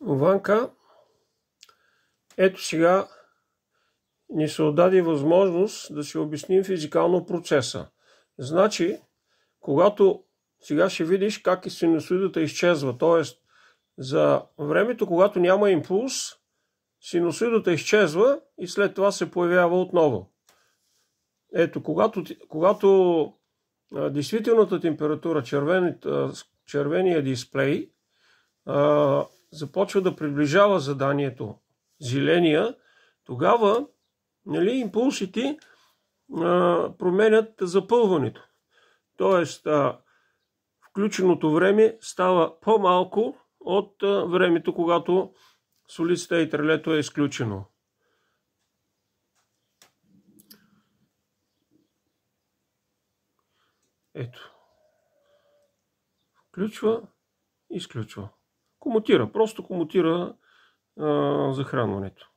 Ванка, ето сега ни се отдаде възможност да си обясним физикално процеса. Значи, когато сега ще видиш как и синусоидата изчезва, т.е. за времето, когато няма импулс, синусоидата изчезва и след това се появява отново. Ето, когато действителната температура, червения дисплей, започва да приближава заданието зеления, тогава импулсите променят запълването. Тоест, включеното време става по-малко от времето, когато Solid State релето е изключено. Ето. Включва, изключва. Комутира, просто комутира захранването.